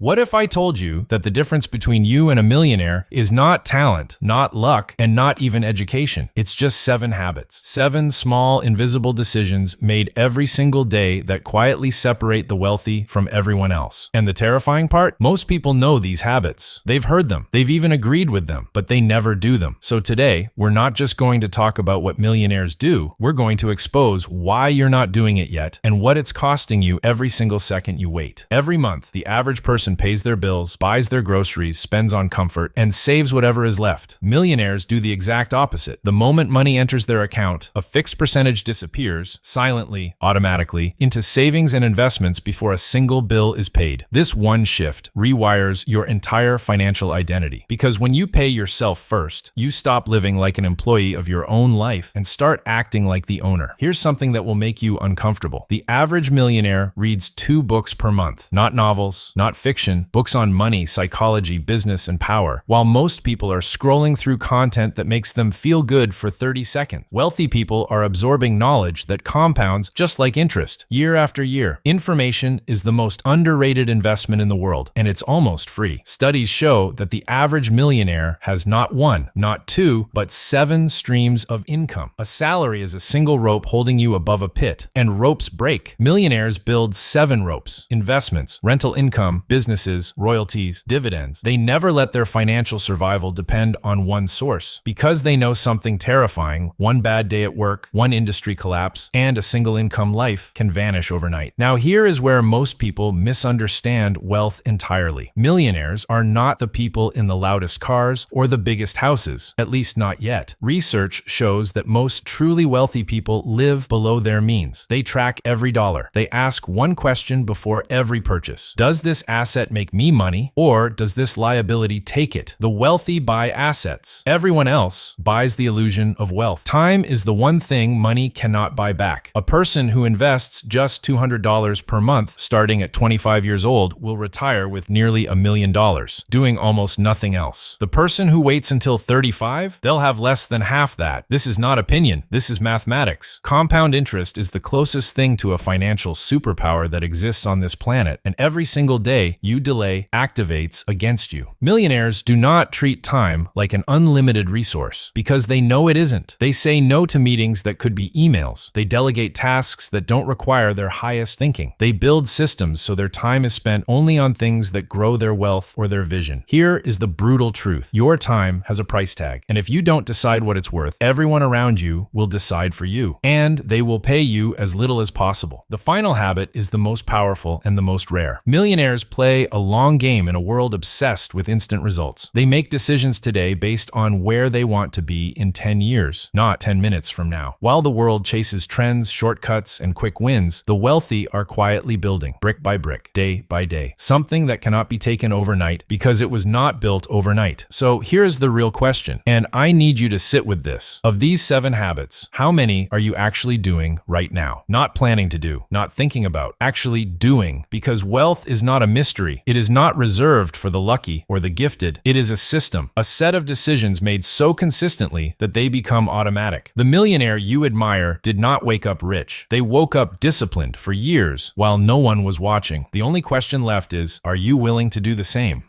What if I told you that the difference between you and a millionaire is not talent, not luck, and not even education? It's just 7 habits. 7 small, invisible decisions made every single day that quietly separate the wealthy from everyone else. And the terrifying part? Most people know these habits. They've heard them. They've even agreed with them, but they never do them. So today, we're not just going to talk about what millionaires do. We're going to expose why you're not doing it yet and what it's costing you every single second you wait. Every month, the average person pays their bills, buys their groceries, spends on comfort, and saves whatever is left. Millionaires do the exact opposite. The moment money enters their account, a fixed percentage disappears, silently, automatically, into savings and investments before a single bill is paid. This one shift rewires your entire financial identity. Because when you pay yourself first, you stop living like an employee of your own life and start acting like the owner. Here's something that will make you uncomfortable. The average millionaire reads 2 books per month. Not novels, not fiction, books on money, psychology, business, and power, while most people are scrolling through content that makes them feel good for 30 seconds. Wealthy people are absorbing knowledge that compounds just like interest, year after year. Information is the most underrated investment in the world, and it's almost free. Studies show that the average millionaire has not 1, not 2, but 7 streams of income. A salary is a single rope holding you above a pit, and ropes break. Millionaires build 7 ropes: investments, rental income, businesses, royalties, dividends. They never let their financial survival depend on one source. Because they know something terrifying, one bad day at work, one industry collapse, and a single income life can vanish overnight. Now here is where most people misunderstand wealth entirely. Millionaires are not the people in the loudest cars or the biggest houses, at least not yet. Research shows that most truly wealthy people live below their means. They track every dollar. They ask one question before every purchase: does this asset make me money, or does this liability take it? The wealthy buy assets. Everyone else buys the illusion of wealth. Time is the one thing money cannot buy back. A person who invests just $200 per month starting at 25 years old will retire with nearly $1 million, doing almost nothing else. The person who waits until 35, they'll have less than half that. This is not opinion. This is mathematics. Compound interest is the closest thing to a financial superpower that exists on this planet, and every single day you delay activates against you. Millionaires do not treat time like an unlimited resource because they know it isn't. They say no to meetings that could be emails. They delegate tasks that don't require their highest thinking. They build systems so their time is spent only on things that grow their wealth or their vision. Here is the brutal truth. Your time has a price tag, and if you don't decide what it's worth, everyone around you will decide for you, and they will pay you as little as possible. The final habit is the most powerful and the most rare. Millionaires play a long game in a world obsessed with instant results. They make decisions today based on where they want to be in 10 years, not 10 minutes from now. While the world chases trends, shortcuts, and quick wins, the wealthy are quietly building, brick by brick, day by day, something that cannot be taken overnight because it was not built overnight. So here's the real question, and I need you to sit with this. Of these 7 habits, how many are you actually doing right now? Not planning to do, not thinking about, actually doing, because wealth is not a mystery. It is not reserved for the lucky or the gifted. It is a system, a set of decisions made so consistently that they become automatic. The millionaire you admire did not wake up rich. They woke up disciplined for years while no one was watching. The only question left is, are you willing to do the same?